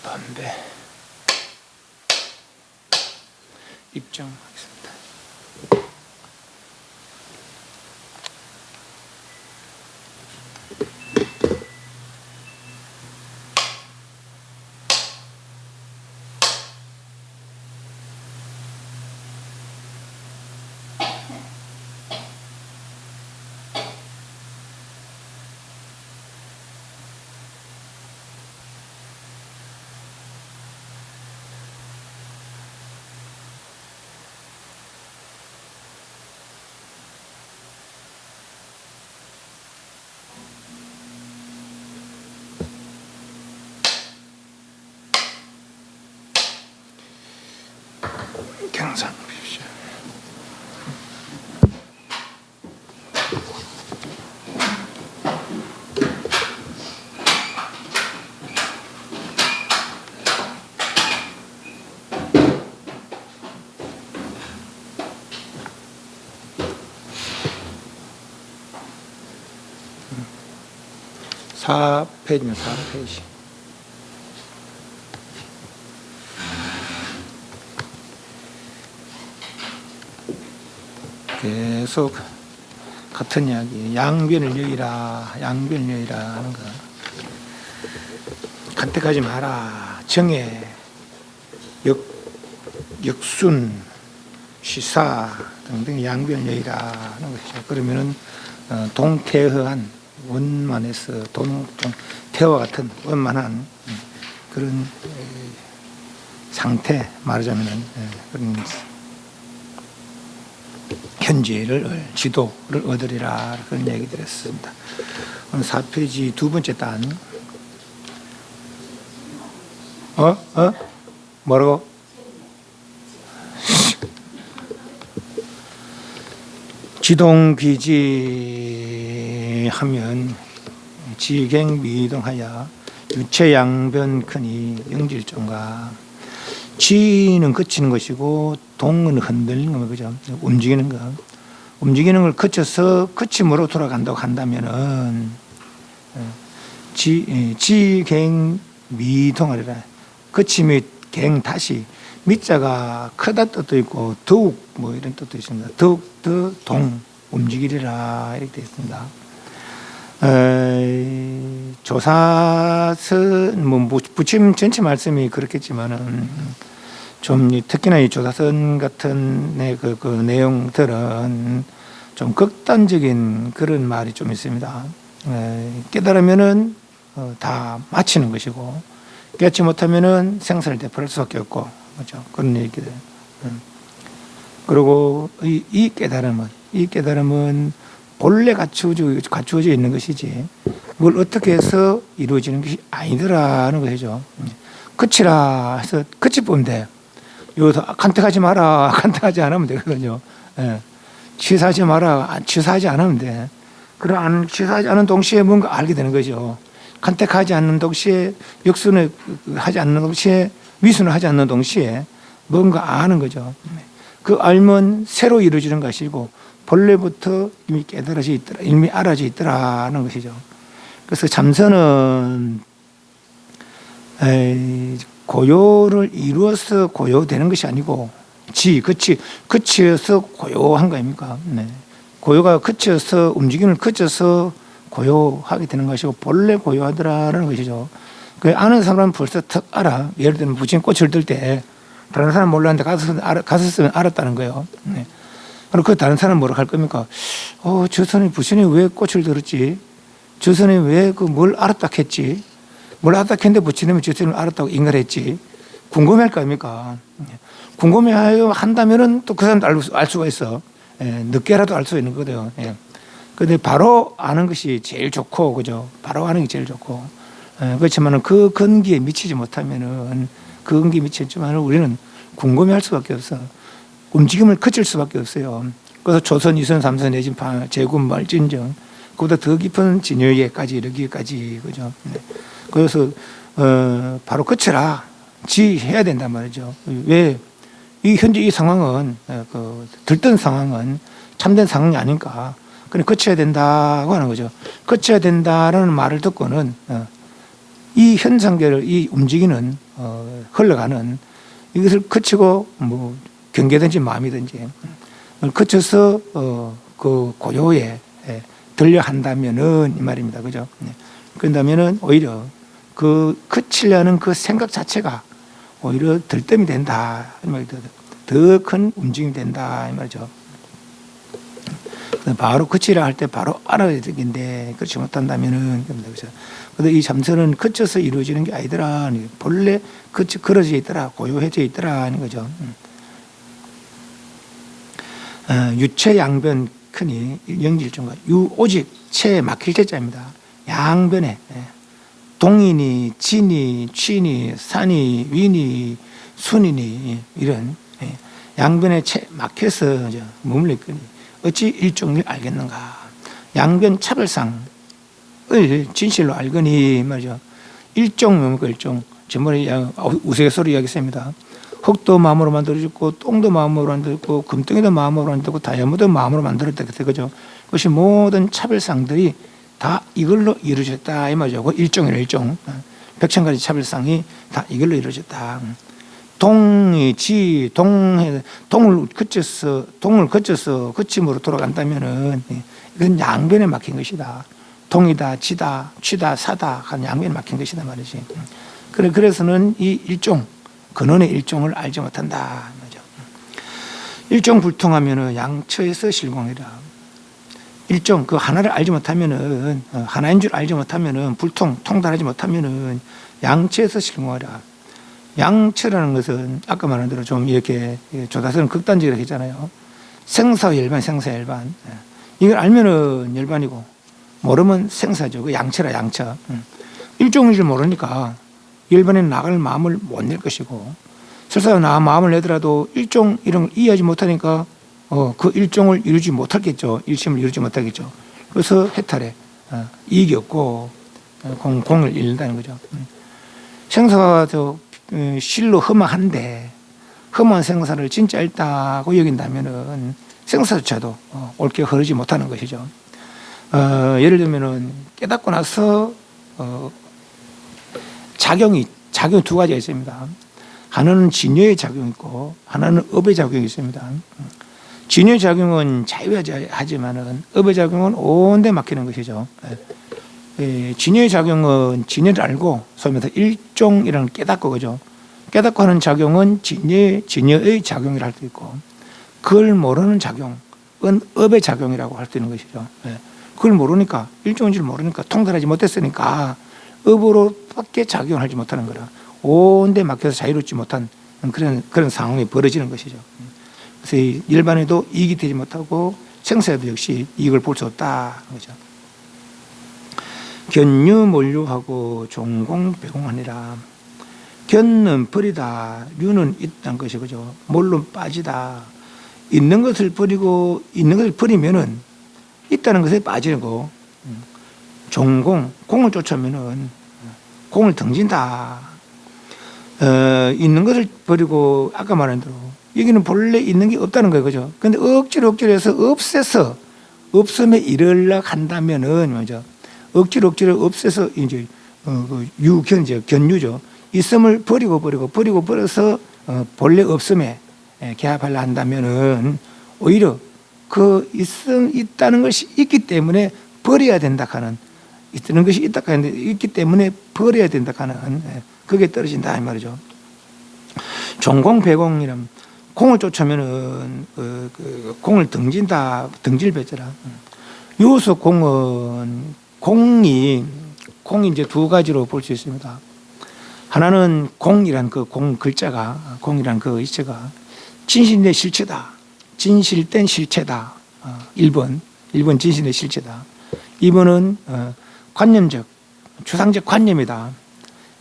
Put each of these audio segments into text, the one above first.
반배 입장하겠습니다. 경상 보십시오. 사페이지면 4페이지. 계속 같은 이야기. 양변을 여의라, 양변을 여의라 하는 거. 간택하지 마라. 정해, 역순, 시사 등등 양변을 여의라 하는 것이죠. 그러면은 동태허한 원만해서 태와 같은 원만한 그런 상태, 말하자면은 그런 현재를 지도를 얻으리라 그런 얘기 드렸습니다. 오늘 4페이지 두 번째 단. 뭐라고? 지동귀지 하면 지갱미동하여 유체양변크니 영질종가. 지는 그치는 것이고 동은 흔들리는 거, 그죠? 움직이는 거. 움직이는 걸 그쳐서 그침으로 돌아간다고 한다면은 지갱미동하리라. 그침이 갱 다시 밑자가 크다 뜻도 있고 더욱 뭐 이런 뜻도 있습니다. 더욱 더 동 움직이리라 이렇게 되어 있습니다. 조사선 뭐 부침 전체 말씀이 그렇겠지만은 좀 특히나 이 조사선 같은 그 내용들은 좀 극단적인 그런 말이 좀 있습니다. 깨달으면은 다 마치는 것이고 깨닫지 못하면은 생사를 되풀이할 수밖에 없고, 그렇죠? 그런 얘기들. 그리고 이 깨달음은 본래 갖추어져 있는 것이지 뭘 어떻게 해서 이루어지는 것이 아니더라는 것이죠. 그치라 해서 그치 보면 돼. 여기서 간택하지 마라. 간택하지 않으면 되거든요. 취사하지 마라. 취사하지 않으면 돼. 그럼 취사하지 않은 동시에 뭔가 알게 되는 거죠. 간택하지 않는 동시에 역순을 하지 않는 동시에 위순을 하지 않는 동시에 뭔가 아는 거죠. 그 알면 새로 이루어지는 것이고 본래부터 이미 깨달아져 있더라, 이미 알아져 있더라는 것이죠. 그래서 잠선은 고요를 이루어서 고요되는 것이 아니고 그치어서 고요한 거 아닙니까? 네. 고요가 그치어서 움직임을 그쳐서 고요하게 되는 것이고 본래 고요하더라는 것이죠. 그 아는 사람은 벌써 턱 알아. 예를 들면 부처님 꽃을 들 때 다른 사람 몰랐는데 가서 알았다는 거예요. 네. 그럼 그 다른 사람 뭐라 할 겁니까? 저 사람이 부처님이 왜 꽃을 들었지? 저 사람이 왜 그 뭘 알았다 했지? 뭘 알았다 했는데 부처님이 저 사람을 알았다고 인가했지? 궁금해할 거 아닙니까? 궁금해하여 한다면은 또 그 사람도 알 수가 있어. 늦게라도 알 수 있는 거거든요. 근데 바로 아는 것이 제일 좋고, 그죠? 바로 아는 게 제일 좋고. 그렇지만은 그 근기에 미치지 못하면은 그 근기에 미치지만은 우리는 궁금해할 수밖에 없어. 움직임을 그칠 수밖에 없어요. 그래서 조선, 이선, 삼선, 내진파, 제군, 말진정, 그보다 더 깊은 진여에까지 이르기까지, 그죠? 그래서 바로 그쳐라, 해야 된단 말이죠. 왜? 이 현재 이 상황은 들뜬 상황은 참된 상황이 아닌가? 그래 그쳐야 된다고 하는 거죠. 그쳐야 된다라는 말을 듣고는 이 현상계를 이 움직이는 흘러가는 이것을 거치고 뭐 경계든지 마음이든지 거쳐서 그 고요에 들려 한다면은 이 말입니다. 그죠? 그런다면은 오히려 그 거치려는 그 생각 자체가 오히려 들뜸이 된다. 이 말이죠. 더 큰 움직임이 된다. 이 말이죠. 바로 거치라 할 때 바로 알아야 되는데 그렇지 못한다면은 그래서 이 참선은 거쳐서 이루어지는 게 아니더라. 본래 걸어져 있더라. 고요해져 있더라 하는 거죠. 유체 양변 크니 영질중과 유오직 체에 막힐 체자입니다. 양변에 동이니 진이 취니 산이 위니 순이니 이런 양변에 채 막혀서 머물러 있거니 어찌 일종을 알겠는가. 양변 차별상을 진실로 알거니 말이죠. 일종 뭡니까 일종. 전번에 우스갯소리 이야기했습니다. 흙도 마음으로 만들어졌고 똥도 마음으로 만들었고 금덩이도 마음으로 만들었고 다이아몬드도 마음으로 만들었다. 그죠? 그것이 모든 차별상들이 다 이걸로 이루어졌다 이 말이죠. 일종이라 일종. 백천가지 차별상이 다 이걸로 이루어졌다. 동을 거쳐서 거침으로 돌아간다면은 이건 양변에 막힌 것이다. 동이다, 지다, 취다, 사다 하는 양변에 막힌 것이다 말이지. 그래서는 이 일종 근원의 일종을 알지 못한다 말이죠. 일종 불통하면은 양처에서 실공이라. 일종 그 하나를 알지 못하면은 하나인 줄 알지 못하면은 통달하지 못하면은 양처에서 실공하라. 양처라는 것은 아까 말한 대로 좀 이렇게 조다스는 극단적으로 했잖아요. 생사열반, 생사열반. 이걸 알면은 열반이고 모르면 생사죠. 그 양처라 양처. 일종인 줄 모르니까 열반에 나갈 마음을 못 낼 것이고 설사 나 마음을 내더라도 일종 이런 걸 이해하지 못하니까 그 일종을 이루지 못하겠죠. 일심을 이루지 못하겠죠. 그래서 해탈에 이익이 없고 공을 잃는다는 거죠. 생사가 실로 험한데 험한 생사를 진짜 있다고 여긴다면은 생사조차도 옳게 흐르지 못하는 것이죠. 예를 들면은 깨닫고 나서 작용 두 가지가 있습니다. 하나는 진여의 작용이 있고 하나는 업의 작용이 있습니다. 진여의 작용은 자유하지만은 업의 작용은 온데 막히는 것이죠. 진여의 작용은 진여를 알고 소위 말해서 일종이라는 깨닫고 그죠. 깨닫고 하는 작용은 진여의 작용이라 할 수 있고 그걸 모르는 작용은 업의 작용이라고 할 수 있는 것이죠. 그걸 모르니까 일종인 줄 모르니까 통달하지 못했으니까 업으로밖에 작용하지 못하는 거라 온데 막혀서 자유롭지 못한 그런 상황이 벌어지는 것이죠. 그래서 일반에도 이익이 되지 못하고 생사에도 역시 이익을 볼 수 없다 거죠. 견유 몰유하고 종공배공하니라. 견는 버리다, 유는 있다는 것이 그죠. 몰로 빠지다. 있는 것을 버리고 있는 것을 버리면은 있다는 것에 빠지는 거. 공을 쫓으면은 공을 등진다. 있는 것을 버리고 아까 말한 대로 여기는 본래 있는 게 없다는 거예요, 그죠? 근데 억지로 해서 없애서 없음에 이르려 한다면은 뭐죠? 억지로 없애서 이제 견유죠. 있음을 버려서 본래 없음에 개합하려 한다면은 오히려 그 있다는 것이 있기 때문에 버려야 된다 하는 있는 것이 있다 하는데 있기 때문에 버려야 된다 하는 그게 떨어진다 이 말이죠. 종공배공이란 공을 쫓으면은 공을 등질 배져라. 요소 공이 이제 두 가지로 볼 수 있습니다. 하나는 공이란 그 공 글자가 공이란 그 이체가 진실의 실체다. 진실된 실체다. 1번 진실의 실체다. 2번은 관념적 추상적 관념이다.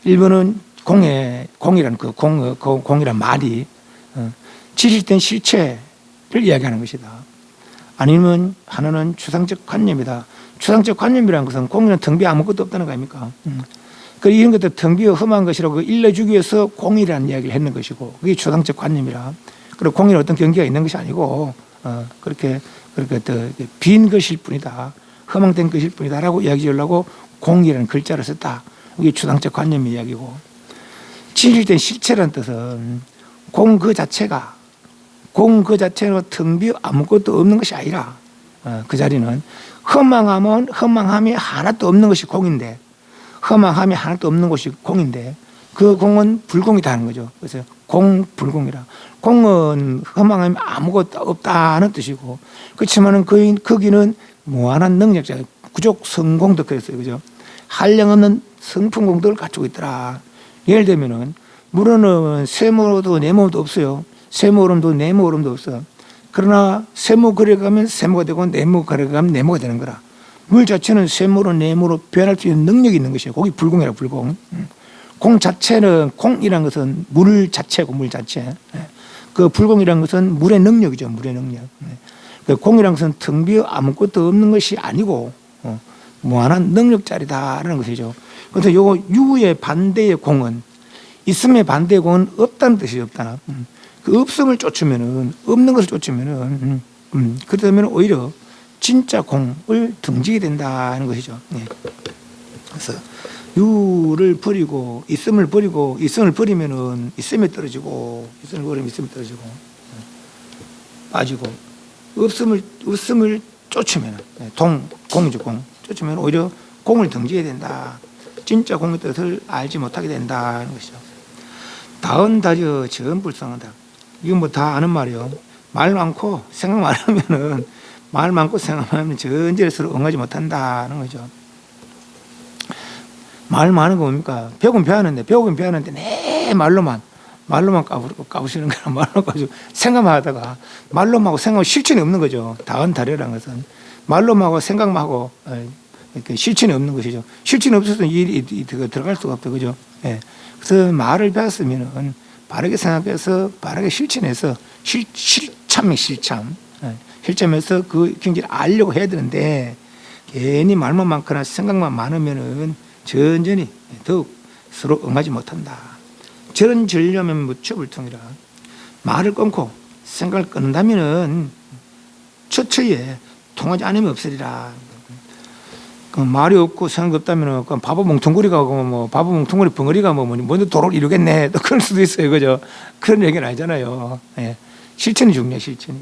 1번은 공이란 그 공이란 말이 진실된 실체를 이야기하는 것이다. 아니면 하나는 추상적 관념이다. 추상적 관념이라는 것은 공이란 텅비 아무것도 없다는 거 아닙니까? 그리고 이런 것들 텅비어 험한 것이라고 일러주기 위해서 공이라는 이야기를 했는 것이고 그게 추상적 관념이라. 그리고 공이는 어떤 경계가 있는 것이 아니고 그렇게 빈 것일 뿐이다. 허망된 것일 뿐이다라고 이야기하려고 공이라는 글자를 썼다. 이게 추상적 관념의 이야기고, 진실된 실체라는 뜻은 공 그 자체가 텅 비어 아무것도 없는 것이 아니라, 그 자리는 허망함이 하나도 없는 것이 공인데, 허망함이 하나도 없는 것이 공인데, 그 공은 불공이다 하는 거죠. 그래서 공불공이라. 공은 허망함이 아무것도 없다는 뜻이고, 그렇지만은 거기는 무한한 능력자, 구족 성공도 그랬어요. 그죠? 한량없는 성품 공덕을 갖추고 있더라. 예를 들면은, 물은 세모도 네모도 없어요. 세모오름도 네모오름도 없어. 그러나 세모 그려가면 세모가 되고 네모 그려가면 네모가 되는 거라. 물 자체는 세모로 네모로 변할 수 있는 능력이 있는 것이에요. 거기 불공이라 불공. 공 자체는, 공이란 것은 물 자체고, 물 자체. 그 불공이란 것은 물의 능력이죠. 물의 능력. 그 공이란 것은 텅 비어 아무것도 없는 것이 아니고 무한한 능력자리다라는 것이죠. 그래서 요거 유의 반대의 공은, 있음의 반대의 공은 없다는 뜻이 없다나. 그 없음을 쫓으면은, 없는 것을 쫓으면은, 그러면 오히려 진짜 공을 등지게 된다는 것이죠. 네. 그래서 유를 버리고 있음을 버리고, 있음을 버리면은 있음에 떨어지고, 있음을 버리면 있음에 떨어지고, 빠지고, 없음을 쫓으면은, 공이죠. 공 쫓으면 오히려 공을 등지게 된다. 진짜 공의 뜻을 알지 못하게 된다는 것이죠. 다은다저 전불성하다. 이건 뭐 다 아는 말이요. 말 많고 생각 많으면은, 말 많고 생각 많으면 전제를 서로 응하지 못한다는 거죠. 말 많은 거 뭡니까? 배우긴 배우는데 내 말로만 까부시는 거랑 말로 가지고 생각만 하다가, 말로만 하고 생각하고 실천이 없는 거죠. 다은다려라는 것은 말로만 하고 생각만 하고 실천이 없는 것이죠. 실천이 없어서 일이 들어갈 수가 없죠. 그죠? 예. 그래서 말을 배웠으면은 바르게 생각해서 바르게 실천해서 실참해서 그 경지를 알려고 해야 되는데, 괜히 말만 많거나 생각만 많으면은 전전히 더욱 서로 응하지 못한다. 저런 전려면 무처불통이라. 말을 끊고 생각을 끊는다면은 처처에 통하지 않으면 없으리라. 그 말이 없고 생각이 없다면 바보 뭉텅구리가 뭐 바보 뭉텅구리 벙어리가 먼저 도를 이루겠네, 또 그럴 수도 있어요. 그죠? 그런 얘기는 아니잖아요. 예. 실천이 중요해. 실천이.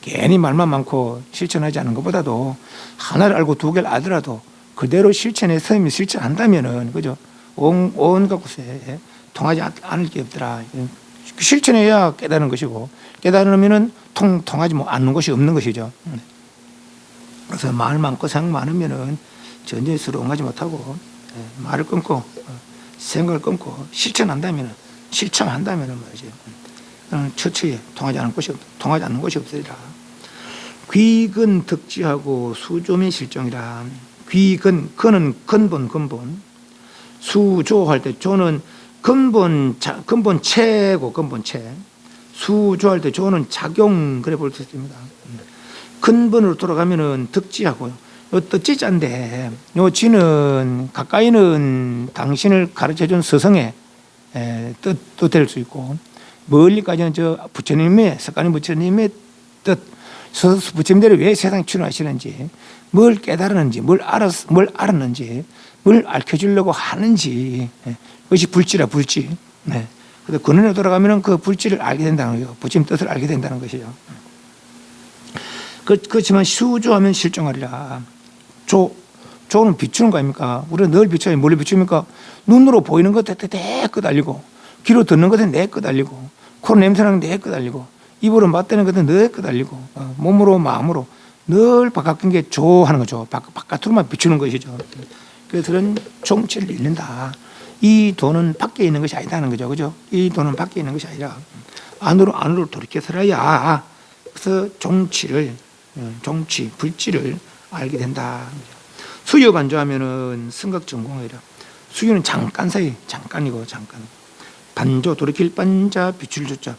괜히 말만 많고 실천하지 않은 것보다도 하나를 알고 두 개를 알더라도 그대로 실천해서 실천한다면은, 그죠? 온갖 곳에 통하지 않을 게 없더라. 실천해야 깨달은 것이고, 깨달으면은 통하지 않는 것이 없는 것이죠. 그래서 말 많고 생각 많으면은 전혀 서로 응하지 못하고, 말을 끊고 생각을 끊고 실천한다면은 말이지, 처처에 통하지 않는 것이 없으리라. 귀근 덕지하고 수조면 실정이라. 근은 근본, 수조할 때 조는 근본체고, 근본체. 수조할 때 조는 작용, 그래 볼 수 있습니다. 근본으로 돌아가면은 덕지하고요. 요 뜻지자인데, 요 지는 가까이는 당신을 가르쳐준 스승의 뜻도 될 수 있고, 멀리까지는 저 부처님의, 석가님 부처님의 뜻, 부처님들이 왜 세상에 출연하시는지, 뭘 깨달았는지, 뭘 알았는지, 뭘 알려주려고 하는지, 그것이 불지라, 불지. 네. 그래서 근원에 돌아가면은 그 불지를 알게 된다는 거예요. 부처님 뜻을 알게 된다는 것이죠. 그렇지만 수조하면 실정하리라. 조는 비추는 거 아닙니까? 우리가 늘 비춰요. 뭘로 비춥니까? 눈으로 보이는 것에 내끝 알리고, 귀로 듣는 것에 내끝 알리고, 코로 냄새나는 내끝 알리고, 입으로 맞대는 것에 내끝 알리고, 몸으로 마음으로 늘 바깥인 게 조하는 거죠. 바깥으로만 비추는 것이죠. 그래서 그런 종치를 잃는다. 이 돈은 밖에 있는 것이 아니다는 거죠. 그죠? 이 돈은 밖에 있는 것이 아니라 안으로 돌이켜서야, 그래서 불지를 알게 된다. 수요 반조하면은 승각전공이라. 수요는 잠깐 사이, 잠깐이고, 잠깐. 반조, 돌이킬 반자, 비출 조자.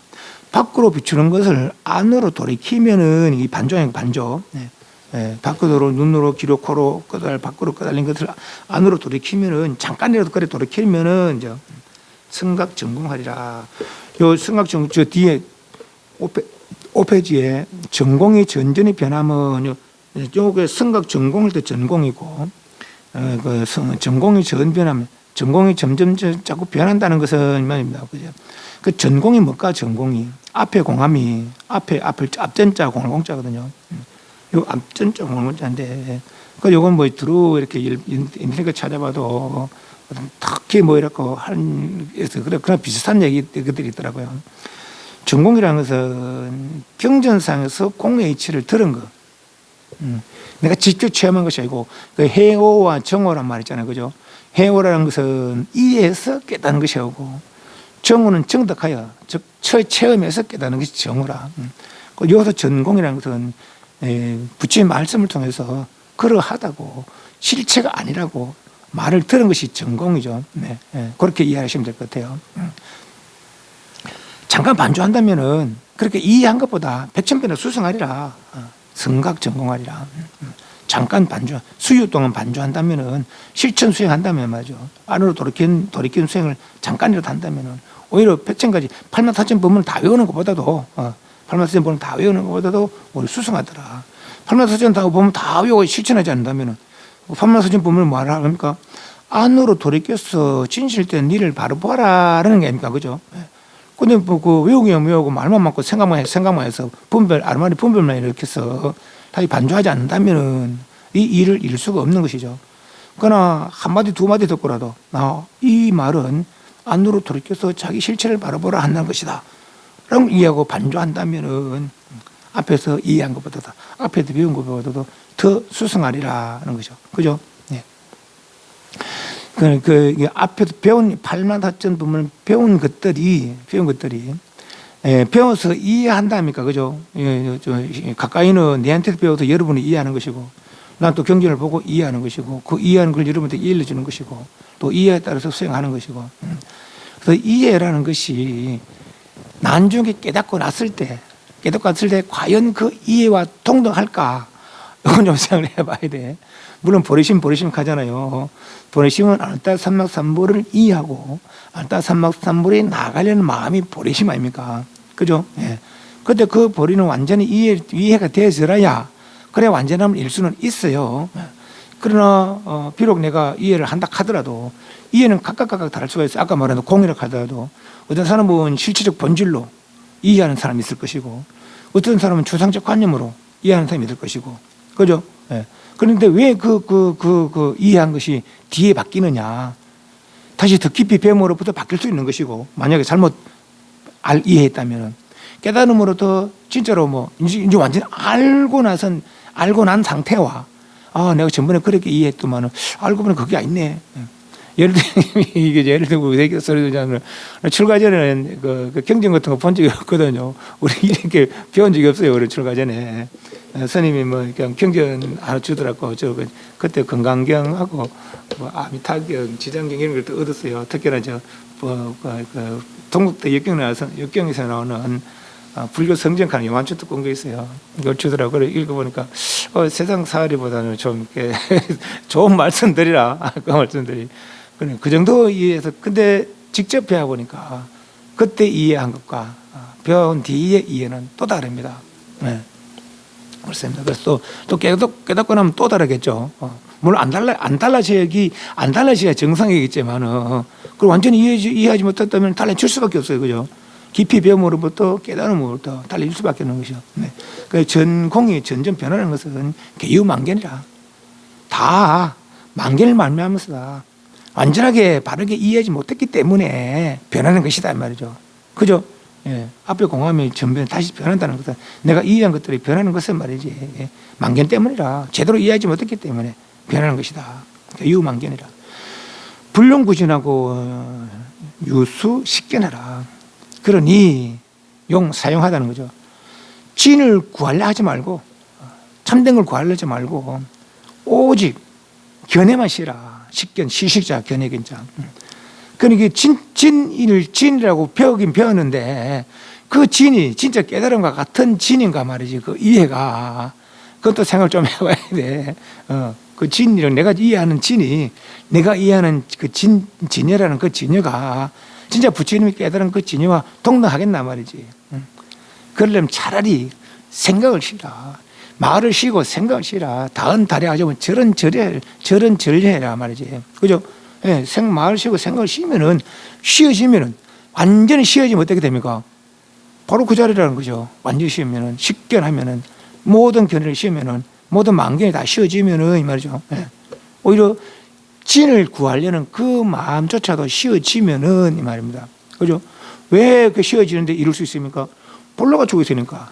밖으로 비추는 것을 안으로 돌이키면은, 이 반조예요, 반조. 밖으로, 눈으로, 귀로, 코로, 밖으로 끄달린 것을 안으로 돌이키면은, 잠깐이라도 그래 돌이키면은, 이제 승각전공하리라. 요 승각전공, 저 뒤에 5페이지에 전공이 전전이 변하면, 요게 승각 전공일 때 전공이고, 그 전공이 전 변하면 전공이 점점 자꾸 변한다는 것은 말입니다. 그죠? 그 전공이 뭘까? 전공이 앞에 공함이 앞에 앞전자 공공자거든요. 요 앞전자 공공자인데 그 요건 뭐 두루 이렇게 인터넷에 찾아봐도 특히 뭐 이렇고 그런 비슷한 얘기들이 있더라고요. 전공이라는 것은 경전상에서 공의 이치를 들은 거. 내가 직접 체험한 것이 아니고 그 해오와 정오란 말 있잖아요. 그죠? 해오라는 것은 이해해서 깨닫는 것이 오고 정오는 정득하여 즉 체험해서 깨닫는 것이 정오라. 여기서 전공이라는 것은 부처의 말씀을 통해서 그러하다고 실체가 아니라고 말을 들은 것이 전공이죠. 네, 그렇게 이해하시면 될 것 같아요. 잠깐 반주한다면은 그렇게 이해한 것보다 백천배나 수승하리라. 성각 전공하리라. 잠깐 수유 동안 반주한다면은 실천 수행한다면 말이죠. 안으로 돌이킨 수행을 잠깐이라도 한다면은 오히려 백천까지 84,000 법문을 다 외우는 것보다도 84,000 법문을 다 외우는 것보다도 우리 수승하더라. 84,000 법문 다 외우고 실천하지 않는다면은 84,000 법문을 뭐하라 합니까? 안으로 돌이켜서 진실된 일을 바로 보아라라는 게 아닙니까, 그죠? 근데 뭐 그 외우기만 외우고 말만 맞고 생각만 해서 아르마리 분별만 이렇게 해서 다시 반주하지 않는다면은 이 일을 이룰 수가 없는 것이죠. 그러나 한 마디 두 마디 듣고라도 이 말은 안으로 돌이켜서 자기 실체를 바라보라 한다는 것이다. 라고 이해하고 반주한다면은 앞에서 이해한 것보다도 앞에서 배운 것보다도 더 수승하리라는 거죠. 그죠? 네. 앞에서 배운 84,000 법문을 배운 것들이 배워서 이해한다니까, 그죠? 가까이는 내한테 배워서 여러분이 이해하는 것이고, 난 또 경전을 보고 이해하는 것이고, 그 이해하는 걸 여러분한테 이해해 주는 것이고, 또 이해에 따라서 수행하는 것이고, 그래서 이해라는 것이 나중에 깨닫고 났을 때 과연 그 이해와 동등할까? 이건 좀 생각을 해봐야 돼. 물론 보리심 하잖아요. 보리심은 아르타 삼막삼보를 이해하고 아르타 삼막삼보에 나가려는 마음이 보리심 아닙니까? 그죠? 예. 근데 그 보리는 완전히 이해가 되어서야 그래 완전함을 일 수는 있어요. 그러나 비록 내가 이해를 한다 하더라도 이해는 각각 다를 수가 있어요. 아까 말한 공이라고 하더라도 어떤 사람은 실체적 본질로 이해하는 사람이 있을 것이고 어떤 사람은 추상적 관념으로 이해하는 사람이 있을 것이고 그죠? 예. 그런데 왜 이해한 것이 뒤에 바뀌느냐? 다시 더 깊이 배움으로부터 바뀔 수 있는 것이고, 만약에 잘못 이해했다면 깨달음으로 더 진짜로 이제 완전히 알고 난 상태와 내가 전번에 그렇게 이해했더만은 알고 보니 그게 아니네. 예를 들고 얘기했어요. 출가 전에는 그 경전 같은 거 본 적이 없거든요. 우리 이렇게 배운 적이 없어요. 우리 출가 전에. 스님이 그냥 경전 하나 주더라고. 그때 건강경하고 아미타경, 지장경 이런 걸 또 얻었어요. 특히나 동국대 역경에서 나오는 불교 성전칸 요만큼 본 게 있어요. 이걸 주더라고. 그래 읽어보니까 세상 살이보다는 좀 이렇게 좋은 말씀들이라 그 말씀들이. 그 정도 이해해서 근데 직접 배워보니까 그때 이해한 것과 배운 뒤의 이해는 또 다릅니다. 네. 그렇습니다. 그래서 또 깨닫고 나면 또 다르겠죠. 물론 안 달라져야 정상이겠지만은 그걸 완전히 이해하지 못했다면 달라질 수밖에 없어요. 그죠? 깊이 배움으로부터 깨달음으로부터 달라질 수밖에 없는 것이죠. 네. 그 전공이 점점 변하는 것은 개유만견이라 다 만견을 말미암아서 완전하게 바르게 이해하지 못했기 때문에 변하는 것이다 이 말이죠. 그죠? 예. 앞에 공함이 전변 다시 변한다는 것은 내가 이해한 것들이 변하는 것은 말이지 예. 만견 때문이라 제대로 이해하지 못했기 때문에 변하는 것이다. 유만견이라. 불용구진하고 유수 식견하라. 그러니 사용하다는 거죠. 진을 구하려 하지 말고 참된 걸 구하려 하지 말고 오직 견해만 시라. 식견, 시식자, 견해견자. 그러니까 진이라고 배우긴 배웠는데 그 진이 진짜 깨달음과 같은 진인가 말이지. 그 이해가. 그것도 생각을 좀 해봐야 돼. 그 진이랑 내가 이해하는 진이 내가 이해하는 그 진여라는 그 진여가 진짜 부처님이 깨달은 그 진여와 동등하겠나 말이지. 그러려면 차라리 생각을 쉬라. 말을 쉬고 생각을 쉬라. 다은 다리 하자면 저런 절해라 말이지. 그죠? 예, 생마을 쉬고 생각을 쉬면은 쉬어지면은 완전히 쉬어지면 어떻게 됩니까? 바로 그 자리라는 거죠. 완전히 쉬면은 식견하면은 모든 견해를 쉬면은 모든 만견이 다 쉬어지면은 이 말이죠. 예. 오히려 진을 구하려는 그 마음조차도 쉬어지면은 이 말입니다. 그죠? 왜 그 쉬어지는데 이룰 수 있습니까? 본래 갖추고 있으니까.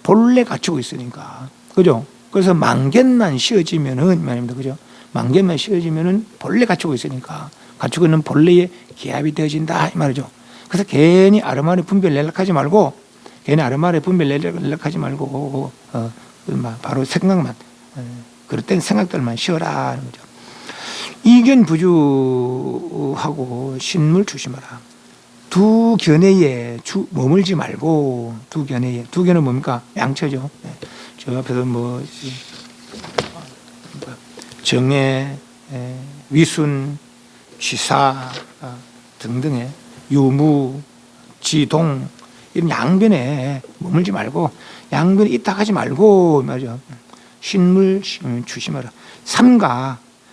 본래 갖추고 있으니까. 그죠? 그래서 만견만 쉬어지면은 이 말입니다. 그죠? 만견만 쉬어지면은 본래 갖추고 있으니까. 갖추고 있는 본래의 기합이 되어진다 이 말이죠. 그래서 괜히 아르마리 분별 연락하지 말고 괜히 아르마리 분별 연락하지 말고 바로 생각만 그럴 땐 생각들만 쉬어라 하는 거죠. 이견 부주하고 신물 조심하라. 두 견해에 머물지 말고 두 견해는 뭡니까? 양처죠. 저 앞에서 뭐 정해, 위순, 취사 등등의 유무, 지동 이런 양변에 머물지 말고 양변에 이탁하지 말고 말이죠. 신물 조심하라.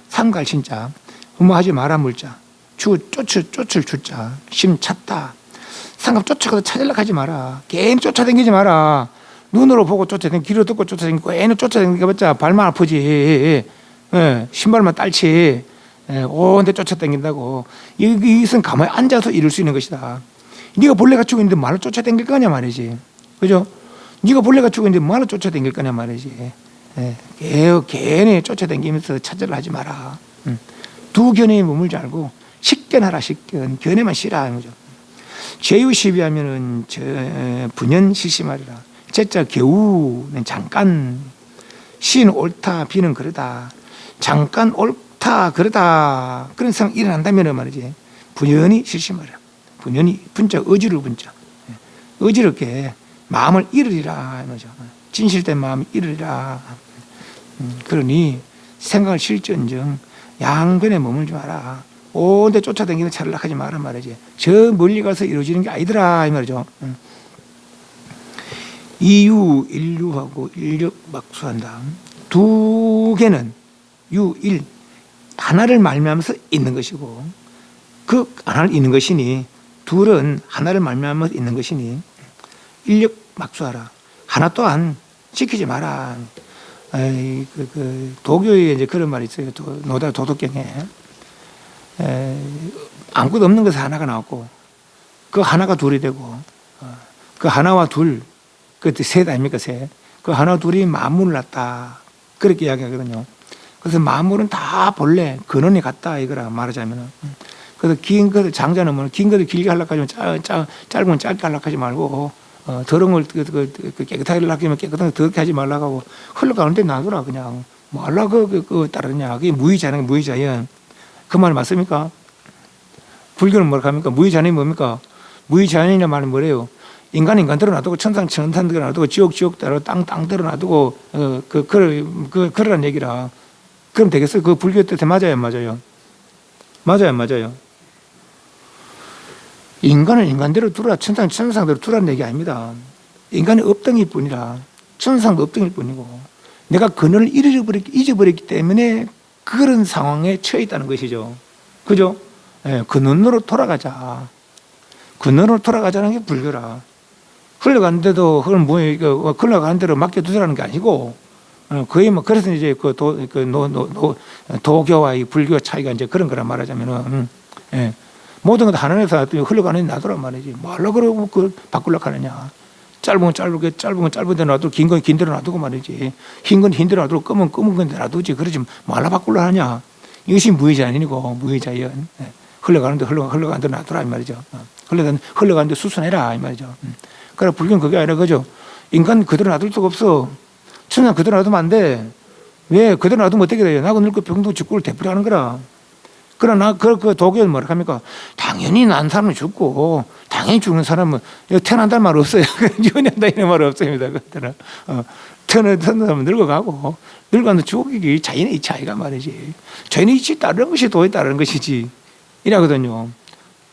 삼갈 진짜 흠모하지 마라 물자 쫓을 주자 심 찾다 삼갑 쫓아가서 찾으려고 하지 마라. 괜히 쫓아다니지 마라. 눈으로 보고 쫓아다니고 귀로 듣고 쫓아다니고 괜히 쫓아다니니까 발만 아프지. 신발만 딸치. 온데 쫓아다닌다고. 이것은 가만히 앉아서 이룰 수 있는 것이다. 네가 본래 갖추고 있는데 말로 쫓아다닐 거냐 말이지. 그죠? 네가 본래 갖추고 있는데 말로 쫓아다닐 거냐 말이지. 괜히 쫓아다니면서 찾으려 하지 마라. 두 견해에 머물지 말고 식견하라. 식견. 견해만 쉬라 하는 거죠. 제유시비하면은 분연 실심하리라. 제자 겨우는 잠깐, 시는 옳다, 비는 그러다. 잠깐 옳다, 그러다. 그런 상황이 일어난다면 말이지. 분연히 실심하리라. 분연히 분자 의지를 분자. 의지롭게 마음을 이르리라 이거죠. 진실된 마음을 이르리라. 그러니 생각을 실전정 양변에 머물지 마라. 온데 쫓아다니는 차를 하지 마라 말이지. 저 멀리 가서 이루어지는 게 아니더라 이 말이죠. 이유 일류하고 일력 막수한다. 두 개는 유일 하나를 말미암아서 있는 것이고 그 하나를 있는 것이니 둘은 하나를 말미암아서 있는 것이니 일력 막수하라. 하나 또한 지키지 마라. 도교에 이제 그런 말이 있어요. 노다 도덕경에 아무것도 없는 것에 하나가 나왔고 그 하나가 둘이 되고 그 하나와 둘 그때 셋 아닙니까 셋. 그 하나 둘이 만물을 낳았다 그렇게 이야기하거든요. 그래서 만물은 다 본래 근원이 같다 이거라 말하자면은. 그래서 긴 것을 장자는 뭐 긴 것을 길게 하려고 하지 짧은 건 짧게 하려고 하지 말고 더러운 걸 깨끗하게 하려고 하면 깨끗하게 더럽게 하지 말라고 하고 흘러가는데 놔두라 그냥 뭐 하려고 그 따르냐. 그게 무의자는 무의자연. 그 말 맞습니까? 불교는 뭐라고 합니까? 무의자연이 뭡니까? 무의자연이라는 말은 뭐래요? 인간대로 놔두고 천상천탄대로 놔두고 지옥대로 땅대로 놔두고 그러란 얘기라. 그럼 되겠어요? 그 불교 뜻에 맞아요? 맞아요? 맞아요? 인간을 인간대로 두라, 천상대로 두라는 얘기 아닙니다. 인간이 업덩이일 뿐이라 천상도 업덩이일 뿐이고 내가 근원을 잊어버렸기 때문에 그런 상황에 처해 있다는 것이죠. 그죠? 근원으로 돌아가자. 근원으로 돌아가자는 게 불교라. 흘러가는데도 그걸 흘러가는 대로 맡겨두자는 게 아니고 거의 뭐 그래서 이제 도교와 이 불교 차이가 이제 그런 거라 말하자면은 모든 것 하나에서 흘러가는 놔두란 말이지. 뭐하려고 그러고 그걸 바꾸려고 하느냐. 짧은 건 짧은 대로 놔두고 긴 건 긴 대로 놔두고 말이지. 흰 건 흰 대로 놔두고 검은 건 놔두지. 그러지 뭐하려 바꾸려 하냐. 이것이 무의자연이고 무의자연. 흘러가는데 흘러가는 대로 놔두라 이 말이죠. 흘러가는데 수순해라 이 말이죠. 그래 불교는 그게 아니라 그죠. 인간 그대로 놔둘 수가 없어. 천상 그대로 놔두면 안 돼. 왜 그대로 놔두면 어떻게 돼요? 나고 늙고 병도 죽고를 되풀이하는 거라. 그러나 그 도교는 뭐라 합니까? 당연히 난 사람은 죽고 당연히 죽는 사람은 태어난다는 말 없어요. 연애한다 이런 말 없습니다. 그때는 태어난 사람은 늙어가고 늙어서 죽기 자연의 이치 아이가 말이지. 자연의 이치 따르는 것이 도에 따르는 것이지. 이라거든요.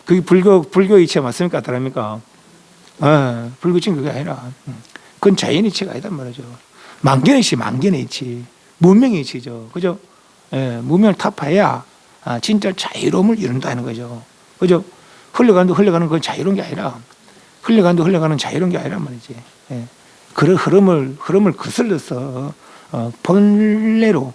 그게 불교 이치가 맞습니까? 다릅니까? 불교 이치는 그게 아니라 그건 자연의 이치가 아니단 말이죠. 만견의 이치, 만견의 이치, 문명의 이치죠. 그죠? 문명을 타파해야 진짜 자유로움을 이룬다는 거죠. 그죠? 흘러가는 건 자유로운 게 아니라 흘러가는 자유로운 게 아니란 말이지. 예. 그런 흐름을 거슬러서 본래로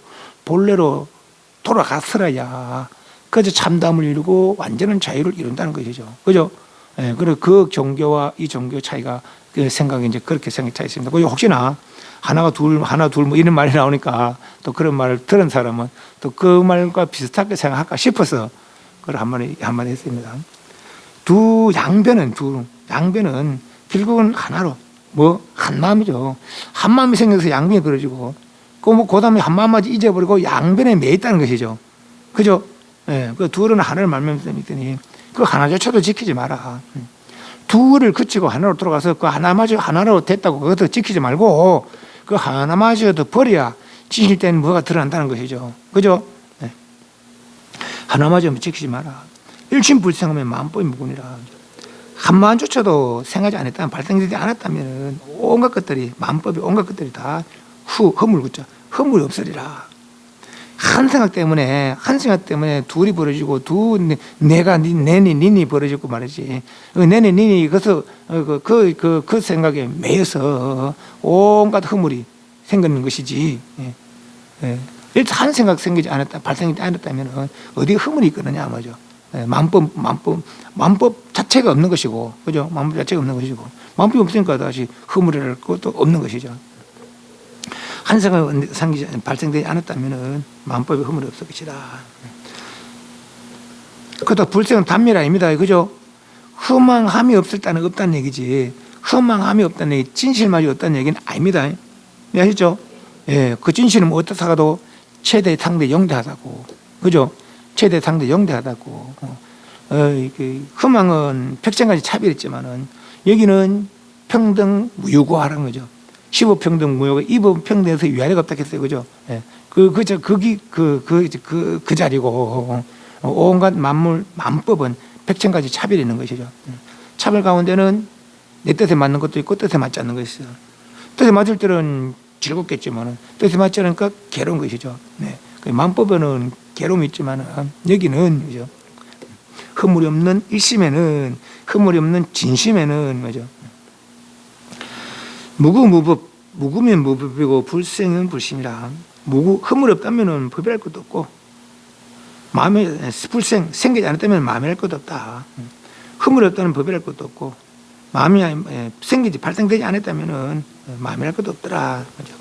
돌아갔어야 그저 참담을 이루고 완전한 자유를 이룬다는 것이죠. 그죠? 예. 그리고 그 종교와 이 종교 차이가 그 생각이 이제 그렇게 생각이 차 있습니다. 그리고 혹시나 하나 둘 뭐 이런 말이 나오니까 또 그런 말을 들은 사람은 또 그 말과 비슷하게 생각할까 싶어서 그걸 한마디 했습니다. 양변은 결국은 하나로 한 마음이죠. 한 마음이 생겨서 양변이 그려지고 그 다음에 한 마음까지 잊어버리고 양변에 매 있다는 것이죠. 그죠? 예, 그 둘은 하나를 말면서 믿더니 그 하나조차도 지키지 마라. 둘을 그치고 하나로 돌아가서 그 하나마저 하나로 됐다고 그것도 지키지 말고 그 하나마저도 버려야 지킬 때는 뭐가 드러난다는 것이죠. 그죠? 네. 하나마저 지키지 마라. 일심불생하면 마음법이 무근이라. 한 마음조차도 생각하지 않았다면 발생되지 않았다면 온갖 것들이 마음법이 온갖 것들이 다 허물이 없으리라. 한 생각 때문에 둘이 벌어지고 내가 니니 벌어지고 말이지. 내니 니니 그 생각에 매여서 온갖 허물이 생기는 것이지. 일단 한 생각 발생되지 않았다면 어디 허물이 있거든요, 아마죠. 마음법 자체가 없는 것이고, 그죠? 마음법 자체가 없는 것이고, 마음법이 없으니까 다시 허물이랄 것도 없는 것이죠. 한 생각 발생되지 않았다면 마음법에 허물이 없을 것이다. 그것도 불생은 단밀 아닙니다. 그죠? 허망함이 없다는 얘기지. 허망함이 없다는 얘기, 진실만이 없다는 얘기는 아닙니다. 아시죠? 예, 그 진실은 어떻다가도 최대 상대 영대하다고. 그죠? 최대 상대 영대하다고. 허망은 백정까지 차별했지만은 여기는 평등 무유고하라는 거죠. 15평등 무효가 2평등에서 위아래가 없다 했어요. 그죠? 예. 그 자리고, 온갖 만법은 백천가지 차별이 있는 것이죠. 차별 가운데는 내 뜻에 맞는 것도 있고 뜻에 맞지 않는 것이 있어요. 뜻에 맞을 때는 즐겁겠지만 뜻에 맞지 않으니까 괴로운 것이죠. 네. 만법에는 괴로움이 있지만 여기는, 그죠? 허물이 없는 일심에는, 허물이 없는 진심에는, 그죠? 무구면 무법이고 불생은 불심이라. 허물이 없다면 법이랄 것도 없고, 마음에 생기지 않았다면 마음이랄 것도 없다. 허물이 없다면 법이랄 것도 없고, 마음이 발생되지 않았다면 마음이랄 것도 없더라. 그죠?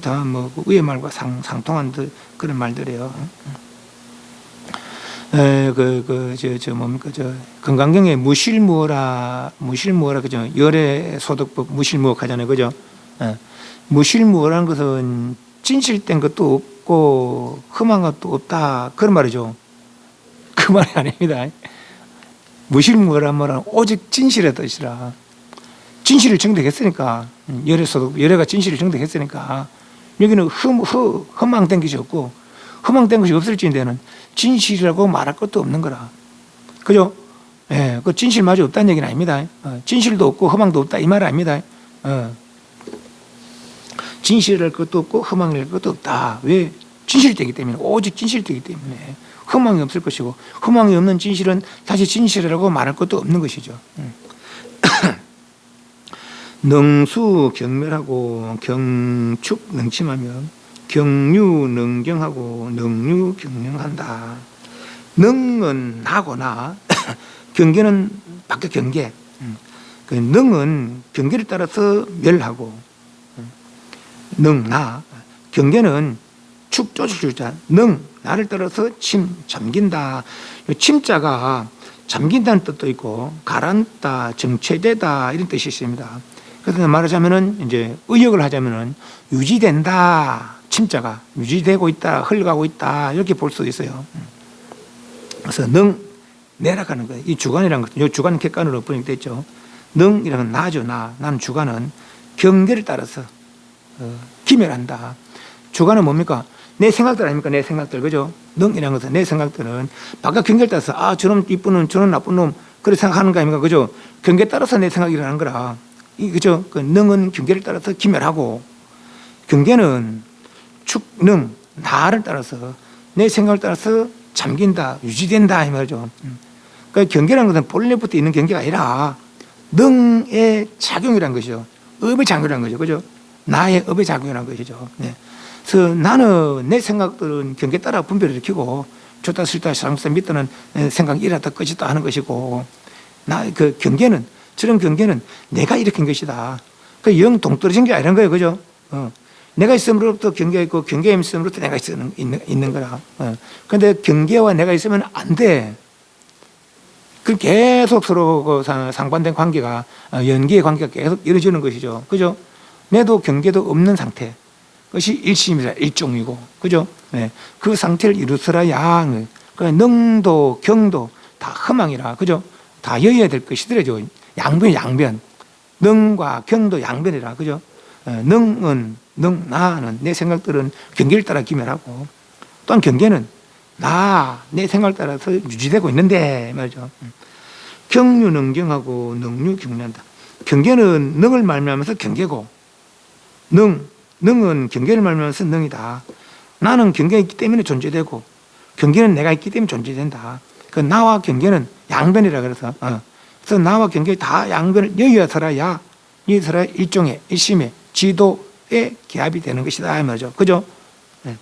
다 의의 말과 상통한 그런 말들이에요. 건강경에 무실무어라, 그죠? 열애소득법 무실무어 하잖아요. 그죠? 무실무어라는 것은 진실된 것도 없고, 험한 것도 없다. 그런 말이죠. 그 말이 아닙니다. 무실무어란 말은 오직 진실의 뜻이라. 진실을 정득했으니까, 열애가 진실을 정득했으니까, 여기는 허망된 것이 없고, 허망된 것이 없을진데는 진실이라고 말할 것도 없는 거라. 그죠? 예, 그 진실마저 없다는 얘기는 아닙니다. 진실도 없고 허망도 없다 이 말은 아닙니다. 진실할 것도 없고 허망할 것도 없다. 왜? 진실되기 때문에, 오직 진실되기 때문에 허망이 없을 것이고, 허망이 없는 진실은 다시 진실이라고 말할 것도 없는 것이죠. 능수 경멸하고 경축 능침하며 경유 능경하고 능유 경영한다. 능은 나거나 경계는 바뀌어 경계. 그 능은 경계를 따라서 멸하고, 나 경계는 축 쫓을 자, 나를 따라서 잠긴다. 침자가 잠긴다는 뜻도 있고 가라앉다, 정체되다 이런 뜻이 있습니다. 그래서 말하자면은 이제 의역을 하자면은 유지된다. 침자가 유지되고 있다, 흘러가고 있다 이렇게 볼 수도 있어요. 그래서 내락하는 거예요. 이 주관이라는 것, 이 주관 객관으로 번역되어 있죠. 이라는 나죠. 나는 주관은 경계를 따라서 기멸한다. 주관은 뭡니까? 내 생각들 아닙니까? 내 생각들, 그죠? 이라는 것은 내 생각들은 바깥 경계를 따라서 저놈 이쁜 놈, 저놈 나쁜 놈 그렇게 생각하는 거 아닙니까? 그죠? 경계에 따라서 내 생각이 일어나는 거라. 그죠? 그 능은 경계를 따라서 기멸하고, 경계는 나를 따라서 내 생각을 따라서 잠긴다, 유지된다 이 말이죠. 그러니까 경계라는 것은 본래부터 있는 경계가 아니라 능의 작용이라는 것이죠. 업의 작용이라는 거죠. 그죠? 나의 업의 작용이라는 것이죠. 네. 그래서 나는 내 생각들은 경계 따라 분별을 일으키고 좋다 싫다 사랑스럽다 믿다는 생각이 이라다 끝이다 하는 것이고 그 경계는 저런 경계는 내가 일으킨 것이다. 그 영 동떨어진 게 아니란 거예요. 그죠? 내가 있음으로부터 경계가 있고 경계가 있음으로부터 내가 있는 거라. 그런데 경계와 내가 있으면 안 돼. 그 계속 서로 그 상반된 관계가 연계의 관계가 계속 이루어지는 것이죠. 그죠? 내도 경계도 없는 상태. 그것이 일심이라 일종이고, 그죠? 네. 그 상태를 이루서라야 그 능도 경도 다 허망이라, 그죠? 다 여의야 될 것이더라죠. 양변. 능과 경도 양변이라, 그죠? 능은 나는 내 생각들은 경계를 따라 기멸하고, 또한 경계는 내 생각을 따라서 유지되고 있는데 말이죠. 경유능경하고 능유경련한다. 경계는 능을 말미암아서 경계고, 능은 경계를 말미암아서 능이다. 나는 경계가 있기 때문에 존재되고, 경계는 내가 있기 때문에 존재된다. 그 나와 경계는 양변이라 그래서, 그래서 나와 경계 다 양변을 여의어서라야 일종의 일심의 지도의 기합이 되는 것이다 이 말이죠. 그죠? 네.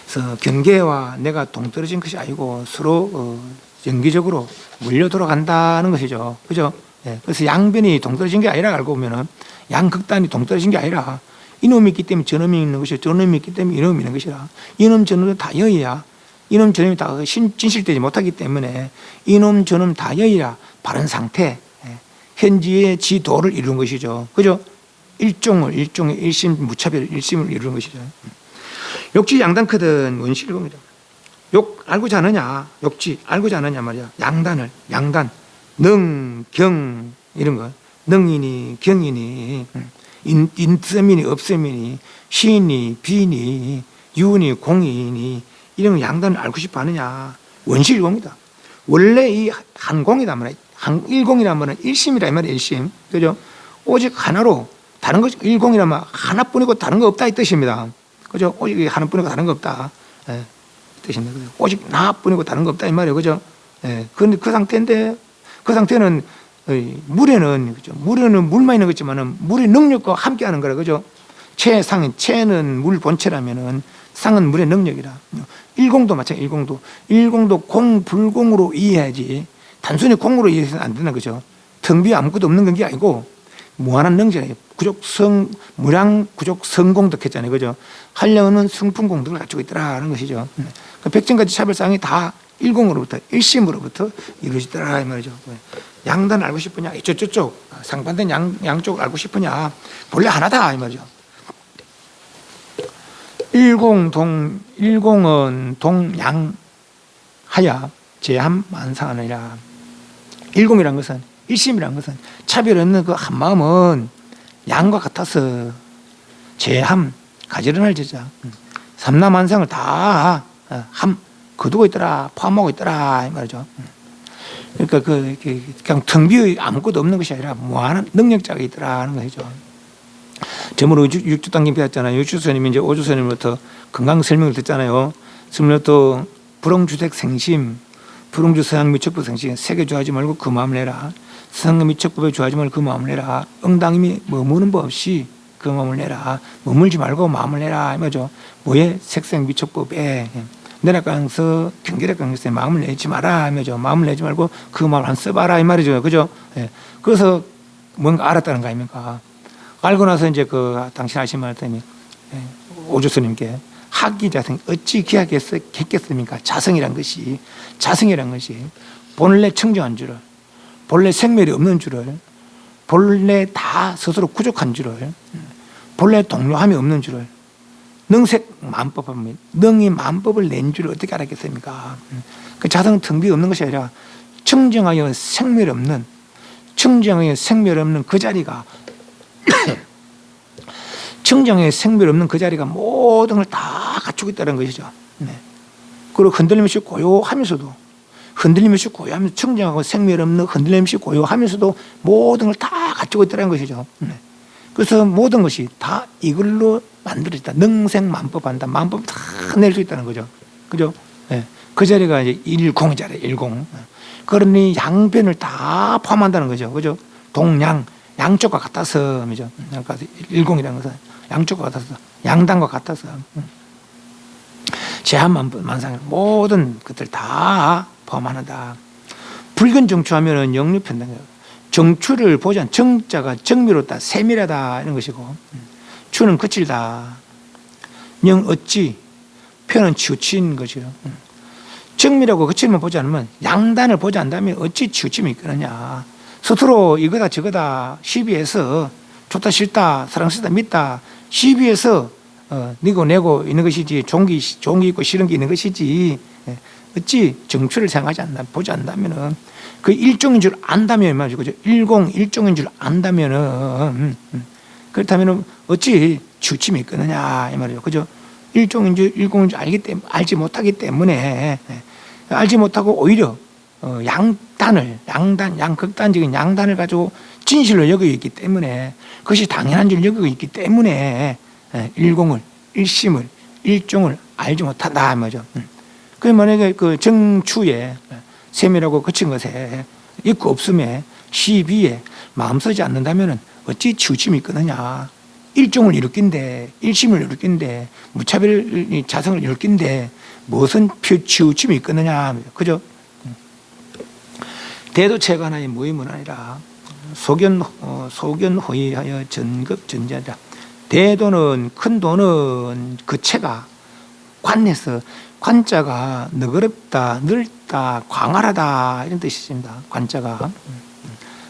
그래서 경계와 내가 동떨어진 것이 아니고 서로 연기적으로 물려 돌아간다는 것이죠. 그죠? 네. 그래서 양변이 동떨어진 게 아니라 알고 보면은 양극단이 동떨어진 게 아니라 이놈이 있기 때문에 저놈이 있는 것이고 저놈이 있기 때문에 이놈이 있는 것이라. 이놈 저놈은 다 여의야. 이놈 저놈이 다 진실되지 못하기 때문에 이놈 저놈 다 여의라 바른 상태, 현지의 지도를 이루는 것이죠. 그죠? 일종의 일심 무차별 일심을 이루는 것이죠. 욕지 양단 크든 원실공이다. 욕 알고지 않느냐? 욕지 알고지 않느냐 말이야. 양단 능, 경 이런 거. 능이니 경이니 있음이니 없음이니 시니 비니 유니 공이니 이런 양단을 알고 싶어 하느냐. 원실공이다. 원래 이 한공이다 말이야. 일공이란 말은 일심이라 이 말이야. 일심. 그죠? 오직 하나로 다른 것 일공이란 말 하나뿐이고 다른 거 없다 이 뜻입니다. 그죠? 오직 하나뿐이고 다른 거 없다. 예, 뜻입니다. 그죠? 오직 나뿐이고 다른 거 없다 이 말이에요. 그죠? 예. 그런데 그 상태인데 그 상태는 물에는 그죠? 물에는 물만 있는 거지만은 물의 능력과 함께하는 거라. 그죠? 체는 물 본체라면은 상은 물의 능력이라. 일공도 마찬가지. 일공도 공불공으로 이해해야지. 단순히 공으로 이해해서는 안 되는 거죠. 텅 비어 아무것도 없는 게 아니고 무한한 능력이에요. 무량 구족 성공덕 했잖아요. 그죠? 하려는 성품공덕을 갖추고 있더라는 것이죠. 그 100전까지 차별상이 다 일공으로부터 일심으로부터 이루어지더라 이 말이죠. 양단 알고 싶으냐? 이쪽 상반된 양쪽을 알고 싶으냐? 본래 하나다 이 말이죠. 일공은 동양하야 제함 만상하느니라. 일공이란 것은 일심이란 것은 차별 없는 그 한 마음은 양과 같아서 제함 가지런할 제자 삼라만상을 다 거두고 있더라 포함하고 있더라 이 말이죠. 그러니까 그냥 텅 비어 아무것도 없는 것이 아니라 무한한 능력자가 있더라는 것이죠. 저번에 육주단계 배웠잖아요. 육주스님이 이제 오주스님부터 건강 설명을 듣잖아요. 설명을 또 불홍주택 생심, 불홍주 서양 미척법 생심, 세계 좋아하지 말고 그 마음을 내라. 서양 미척법에 좋아하지 말고 그 마음을 내라. 응당임이 머무는 법 없이 그 마음을 내라. 머물지 말고 마음을 내라. 이 말이죠. 뭐에? 색생 미척법에 내락강서 경계락강서에 마음을 내지 마라. 이 말이죠. 마음을 내지 말고 그 마음을 한 써봐라. 이 말이죠. 그죠? 예. 그래서 뭔가 알았다는 거 아닙니까? 알고 나서 이제 당신 하신 말 했더니 오주스님께 학기자성 어찌 기하겠습니까? 자성이란 것이 본래 청정한 줄을, 본래 생멸이 없는 줄을, 본래 다 스스로 부족한 줄을, 본래 동료함이 없는 줄을, 능색 만법합니다. 능이 만법을 낸 줄을 어떻게 알았겠습니까? 그 자성은 텅 비어 없는 것이 아니라 청정하여 생멸 없는 그 자리가 청정의 생멸 없는 그 자리가 모든 걸 다 갖추고 있다는 것이죠. 네. 그리고 흔들림 없이 고요하면서도 청정하고 생멸 없는 흔들림 없이 고요하면서도 모든 걸 다 갖추고 있다는 것이죠. 네. 그래서 모든 것이 다 이걸로 만들어졌다. 능생만법한다. 만법 다 낼 수 있다는 거죠. 그죠? 네. 그 자리가 이제 일공이잖아요. 일공. 그러니 양변을 다 포함한다는 거죠. 그죠? 동양, 양쪽과 같아서, 그죠? 일공이라는 것은 양쪽과 같아서, 양단과 같아서. 제한만상의 모든 것들 다 포함한다. 붉은 정추하면은 영육편당. 정추를 보지 않, 정자가 정밀하다, 세밀하다 이런 것이고, 추는 거칠다. 영 어찌, 표는 치우친 것이요. 정밀하고 거칠만 보지 않으면, 양단을 보지 않다면 어찌 치우침이 있겠느냐. 스스로 이거다 저거다 시비해서 좋다 싫다 사랑스럽다 믿다 시비해서 니고 내고 있는 것이지, 좋은 게 있고 싫은 게 있는 것이지, 어찌 정추를 생각하지 않나, 보지 않는다면은, 그 일종인 줄 안다면 말이죠. 그죠? 일종인 줄 안다면은, 그렇다면은 어찌 치우침이 있겠느냐 이 말이죠. 그죠? 일공인 줄 알지 못하기 때문에, 알지 못하고 오히려 양극단적인 양단을 가지고 진실로 여기고 있기 때문에, 그것이 당연한 줄 여기고 있기 때문에 일공을, 일심을, 일종을 알지 못한다 말이죠. 그 만약에 그 정추에 세밀하고 거친 것에 있고 없음에 시비에 마음 쓰지 않는다면 어찌 치우침이 있겠느냐. 일종을 일으킨데, 일심을 일으킨데, 무차별 자성을 일으킨데 무슨 치우침이 있겠느냐. 그죠? 대도체가나의 무의문아니라 소견호의하여 전급전자라. 대도는, 큰 도는 그 체가 관에서, 관자가 너그럽다, 넓다, 광활하다 이런 뜻이 있습니다. 관자가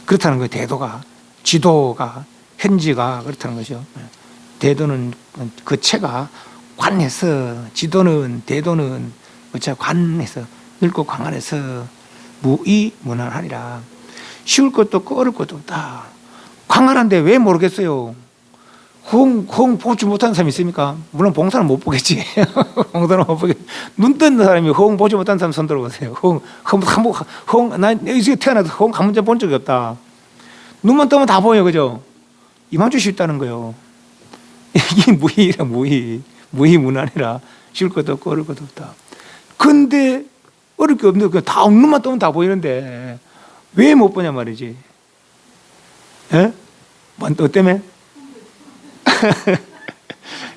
그렇다는 거예요. 대도가, 지도가, 현지가 그렇다는 거죠. 대도는 그 체가 관해서, 지도는, 대도는 그 체가 관해서 넓고 광활해서 무의무난하리라. 쉬울 것도 없고 어려울 것도 없다. 광활한데 왜 모르겠어요? 허공 보지 못하는 사람이 있습니까? 물론 봉사는 못 보겠지. 봉사는 못 보겠지. 눈 뜬 사람이 허공 보지 못하는 사람 손 들어보세요. 나 여기서 태어나서 허공 한 번도 본 적이 없다. 눈만 뜨면 다 보여, 그죠? 이만큼 쉽다는 거예요. 이게 무의라, 무의무난이라. 쉬울 것도 없고 어려울 것도 없다. 근데 어려울 게 없는데 다 눈만 뜨면 다 보이는데 왜 못 보냐 말이지. 예? 뭐 때문에?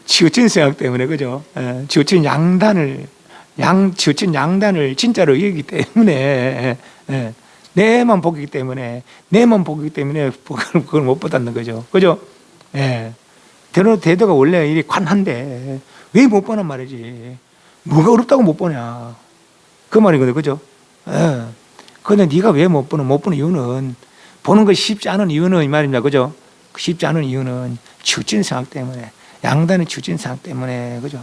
치우친 생각 때문에, 그죠? 치우친 양단을 진짜로 이기기 때문에, 내만 보기 때문에 그걸 못 받았는 거죠. 그죠? 대도가 원래 일이 관한데 왜 못 보란 말이지. 뭐가 어렵다고 못 보냐. 그 말이거든. 그죠? 근데 네가 왜 못 보는 이유는, 보는 것이 쉽지 않은 이유는 이 말입니다. 그죠? 쉽지 않은 이유는 치우친 생각 때문에, 양단의 치우친 생각 때문에, 그죠?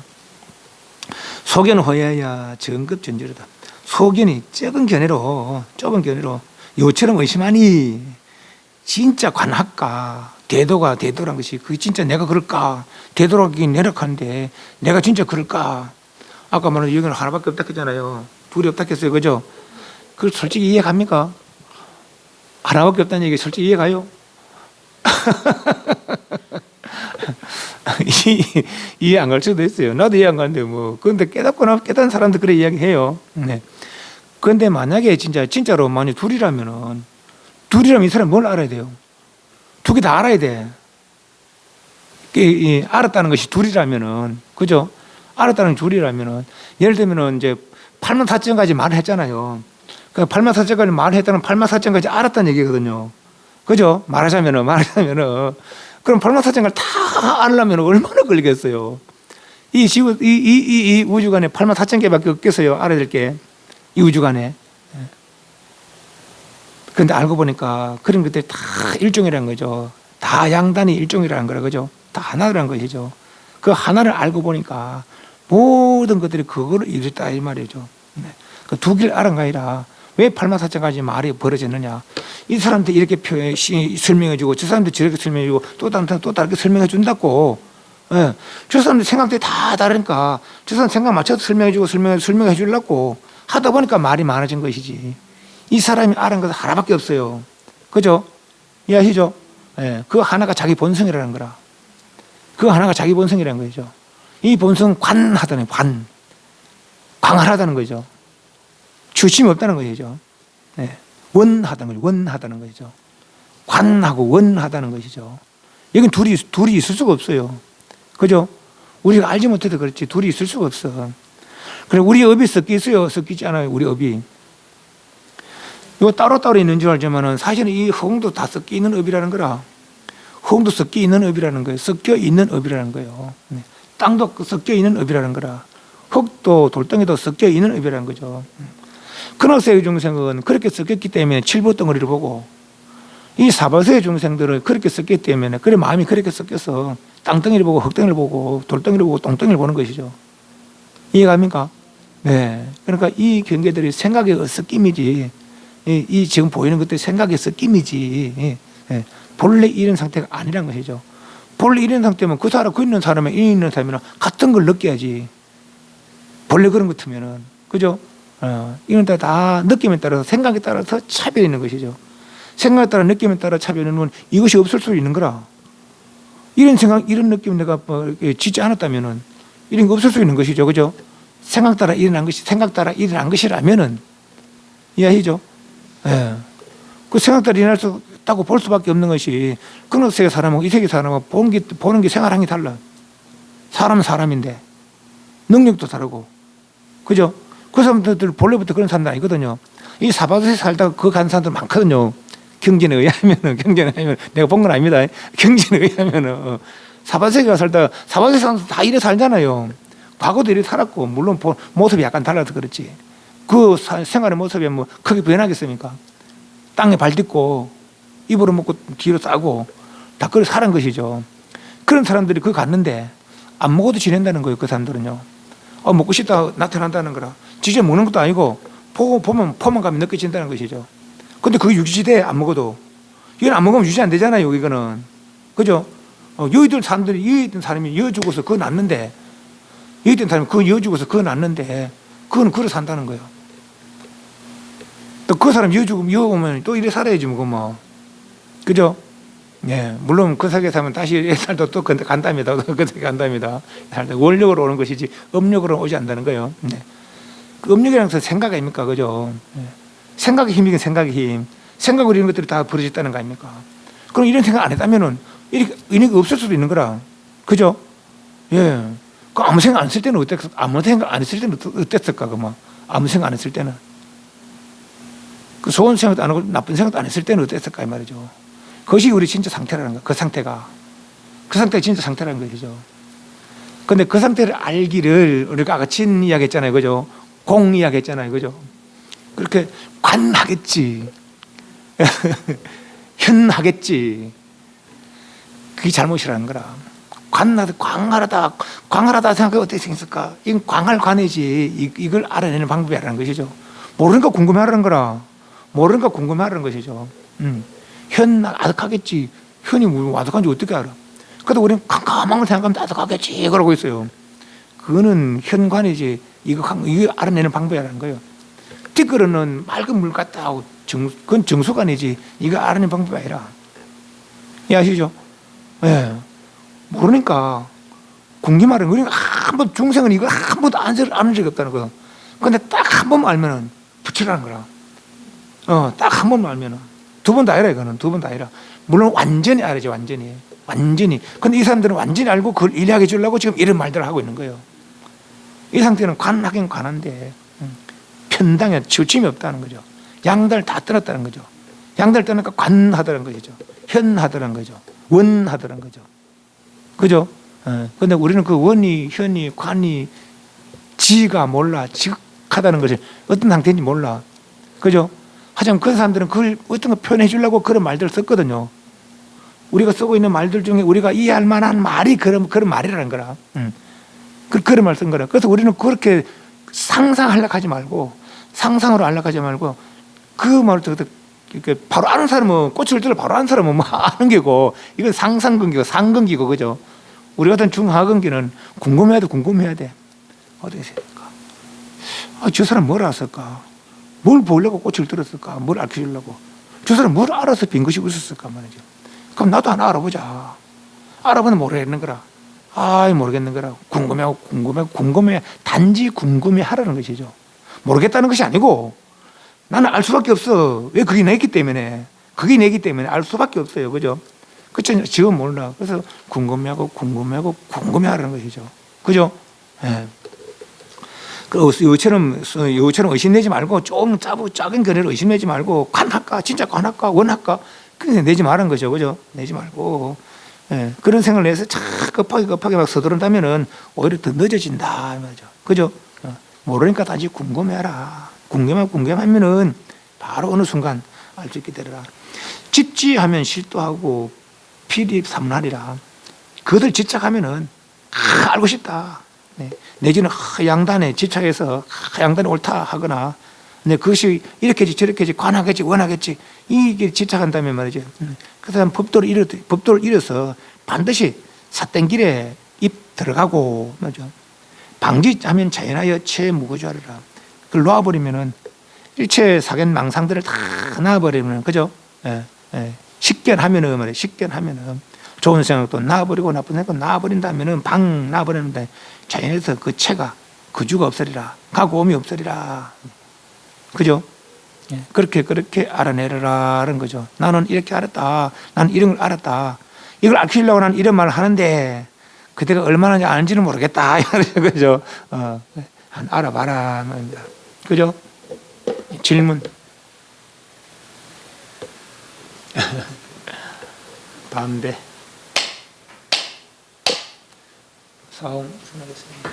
소견호야야 정급전절이다. 소견이 좁은 견해로 요처럼 의심하니, 진짜 관할까? 대도란 것이 그게 진짜 내가 그럴까? 대도라기 내력한데 내가 진짜 그럴까? 아까 말한 여기는 하나밖에 없다 했잖아요. 둘이 없다 했어요. 그죠? 그걸 솔직히 이해 갑니까? 하나밖에 없다는 얘기 솔직히 이해 가요? 이해 안 갈 수도 있어요. 나도 이해 안 가는데 뭐. 그런데 깨닫는 사람도 그래 이야기해요. 네. 그런데 만약에 진짜로 만약 둘이라면 이 사람 뭘 알아야 돼요? 두 개 다 알아야 돼. 알았다는 것이 둘이라면은, 그죠? 알았다는 둘이라면은, 예를 들면은 이제 84점까지 말을 했잖아요. 그 84점까지 말을 했다는 84점까지 알았다는 얘기거든요. 그죠? 말하자면은. 그럼 84점을 다 알려면 얼마나 걸리겠어요? 이 우주간에 84,000개밖에 없겠어요. 알아야 될 게. 이 우주간에. 그런데 알고 보니까 그런 것들이 다 일종이라는 거죠. 다 양단이 일종이라는 거라, 그죠? 다 하나라는 것이죠. 그 하나를 알고 보니까 모든 것들이 그거를 이루었다 이 말이죠. 그 두 개를 알은 게 아니라 왜 84,000까지 말이 벌어졌느냐. 이 사람들 이렇게 설명해주고 저 사람들 저렇게 설명해주고 또 다른 사람 또 다르게 설명해준다고. 저 사람들 생각들이 다 다르니까 저 사람 생각 맞춰서 설명해 주려고 하다 보니까 말이 많아진 것이지. 이 사람이 아는 것은 하나밖에 없어요. 그죠? 이해하시죠? 그 하나가 자기 본성이라는 거라. 그 하나가 자기 본성이라는 거죠. 이 본성 관하다는 광활하다는 거죠. 주침이 없다는 것이죠. 네. 원하다는 거죠. 원하다는 것이죠. 관하고 원하다는 것이죠. 여긴 둘이 있을 수가 없어요. 그죠? 우리가 알지 못해도 그렇지 둘이 있을 수가 없어. 그래 우리 업이 섞여 있어요. 섞이지 않아요. 우리 업이. 이거 따로따로 있는 줄 알지만은 사실은 이 허공도 다 섞여 있는 업이라는 거라. 허공도 섞여 있는 업이라는 거예요. 섞여 있는 업이라는 거예요. 네. 땅도 섞여 있는 업이라는 거라. 흙도 돌덩이도 섞여 있는 업이라는 거죠. 근학세의 중생은 그렇게 섞였기 때문에 칠보 덩어리를 보고 이 사바세의 중생들은 그렇게 섞였기 때문에 그래 마음이 그렇게 섞여서 땅덩이를 보고 흙덩이를 보고 돌덩이를 보고 똥덩이를 보는 것이죠. 이해갑니까? 네. 그러니까 이 경계들이 생각의 섞임이지 이 지금 보이는 것들이 생각의 섞임이지 본래 이런 상태가 아니란 것이죠. 본래 이런 상태면 그 있는 사람이 이 있는 사람이랑 같은 걸 느껴야지. 본래 그런 것 같으면은 그죠? 이런 다 느낌에 따라서 생각에 따라서 차별이 있는 것이죠. 생각에 따라 느낌에 따라 차별이 있는 건 이것이 없을 수 있는 거라. 이런 생각, 이런 느낌 내가 짓지 않았다면은 이런 거 없을 수 있는 것이죠. 그죠? 생각 따라 일어난 것이 생각 따라 일어난 것이라면은 이해하시죠? 예. 그 생각 따라 일어날 수 있다고 볼 수밖에 없는 것이 그 세계 사람하고 이 세계 사람하고 보는 게 생활하는 게 달라. 사람은 사람인데 능력도 다르고 그죠? 그 사람들 본래부터 그런 사람들 아니거든요. 이 사바도에 살다가 그 간 사람들 많거든요. 경전에 의하면 내가 본 건 아닙니다. 경전에 의하면은 사바도에 살다가 사바도에 사람들 다 이래 살잖아요. 과거도 이래 살았고 물론 모습이 약간 달라서 그렇지. 그 생활의 모습이 뭐 크게 변하겠습니까? 땅에 발 딛고 입으로 먹고 뒤로 싸고 다 그렇게 살은 것이죠. 그런 사람들이 그거 갔는데 안 먹어도 지낸다는 거예요. 그 사람들은요. 먹고 싶다 나타난다는 거라. 직접 먹는 것도 아니고 보면 포만 가면 느껴진다는 것이죠. 근데 그게 유지돼 안 먹어도 이건 안 먹으면 유지 안 되잖아요. 이거는 그죠? 여의던 사람들이 여의던 사람이 여 죽어서 그거 낳는데 여의던 사람이 그거 여 죽어서 그거 낳는데 그건 그래 산다는 거예요. 또 그 사람 여 죽으면 여 오면 또 이래 살아야지 뭐 그죠? 예, 물론 그 세계 사면 다시 옛날도 또 간답니다. 그 세계 간답니다. 원력으로 오는 것이지 음력으로 오지 않는다는 거예요. 네. 그 음력이라는 것은 생각 아닙니까? 그죠? 예. 생각의 힘이긴 생각의 힘. 생각으로 이런 것들이 다 벌어졌다는 거 아닙니까? 그럼 이런 생각 안 했다면은 이런 게 없을 수도 있는 거라. 그죠? 예. 그 아무 생각 안 했을 때는 어땠을까? 아무 생각 안 했을 때는 어땠을까? 아무 생각 안 했을 때는. 그 좋은 생각도 안 하고 나쁜 생각도 안 했을 때는 어땠을까? 이 말이죠. 그것이 우리 진짜 상태라는 거야. 그 상태가 진짜 상태라는 것이죠. 근데 그 상태를 알기를 우리가 아까 진 이야기 했잖아요. 그죠? 공 이야기 했잖아요. 그죠? 그렇게 관하겠지. 현하겠지. 그게 잘못이라는 거라. 광활하다 생각하면 어떻게 생겼을까? 이건 광할 관이지. 이걸 알아내는 방법이라는 것이죠. 모르니까 궁금해하라는 거라. 모르니까 궁금해하라는 것이죠. 현 아득하겠지. 현이 뭐 아득한지 어떻게 알아? 그래도 우리는 캄캄한 걸 생각하면 아득하겠지 그러고 있어요. 그거는 현관이지. 이거 알아내는 방법이라는 거예요. 띠끄러는 맑은 물 같다 하고 그건 정수관이지. 이거 알아내는 방법이 아니라. 이해하시죠? 예. 모르니까 궁금하는 우리가 한 번 중생은 이거 한 번도 아는 적이 없다는 거야. 근데 딱 한 번만 알면은 붙이라는 거라. 딱 한 번만 알면은. 두 번 다 알아, 이거는. 두 번 다 알아. 물론 완전히 알아야지, 완전히. 근데 이 사람들은 완전히 알고 그걸 이해하게 주려고 지금 이런 말들을 하고 있는 거예요. 이 상태는 관하긴 관한데, 편당에 치우침이 없다는 거죠. 양달 다 떠났다는 거죠. 양달 떠나니까 관하더라는 것이죠. 현하더라는 거죠. 원하더라는 거죠. 그죠? 근데 우리는 그 원이, 현이, 관이, 지가 몰라. 지극하다는 것이 어떤 상태인지 몰라. 그죠? 하지만 그 사람들은 그걸 어떤 거 표현해 주려고 그런 말들을 썼거든요. 우리가 쓰고 있는 말들 중에 우리가 이해할 만한 말이 그런 말이라는 거라. 그런 말 쓴 거라. 그래서 우리는 그렇게 상상하려고 하지 말고, 상상으로 하려고 하지 말고, 그 말을 바로 아는 사람은, 꽃을 들어 바로 아는 사람은 뭐 아는 게고, 이건 상상근기고, 상근기고, 그죠? 우리 같은 중하근기는 궁금해야 돼. 어떻게 생각할까? 저 사람 뭘 알았을까? 뭘 보려고 꽃을 들었을까? 뭘 알려주려고? 저 사람 뭘 알아서 빈 것이 웃었을까 말이죠. 그럼 나도 하나 알아보자. 알아보면 모르겠는 거라. 모르겠는 거라. 궁금해. 단지 궁금해 하라는 것이죠. 모르겠다는 것이 아니고, 나는 알 수밖에 없어. 왜? 그게 내기 때문에. 그게 내기 때문에 알 수밖에 없어요. 그죠? 그쵸? 지금 몰라. 그래서 궁금해하라는 것이죠. 그죠? 예. 요처럼 의심내지 말고 좀 작은 견해로 의심내지 말고 관할까? 진짜 관할까? 원할까? 그냥 내지 말은 거죠. 그죠? 내지 말고. 예. 그런 생각을 내서 자 급하게 막 서두른다면은 오히려 더 늦어진다. 말이죠. 그죠? 모르니까 단지 궁금해라. 궁금하면은 바로 어느 순간 알 수 있게 되리라. 집지하면 실도하고 필입삼날이라. 그들 집착하면은 알고 싶다. 네. 내지는 양단에 집착해서 양단에 옳다 하거나, 근데 그것이 이렇게지 저렇게지 관하겠지 원하겠지 이게 집착한다면 말이죠. 그 사람 법도를 잃어서 반드시 삿된 길에 입 들어가고 말이죠. 방지하면 자연하여 채무거주하리라. 그걸 놓아버리면은 일체 사견 망상들을 다 놔버리면, 그죠? 예, 예. 식견하면은 말이에요. 식견하면은 좋은 생각도 놔버리고 나쁜 생각도 놔버린다면은 방 놔버리는데 자연에서 그 체가 거주가 없으리라. 가고 오미 없으리라. 그죠? 예. 그렇게 알아내라는 거죠. 나는 이렇게 알았다. 나는 이런 걸 알았다. 이걸 알키려고 나는 이런 말을 하는데 그대가 얼마나 아는지는 모르겠다. 그죠? 알아봐라. 그죠? 질문. 담배. 사홍, 수고하셨습니다.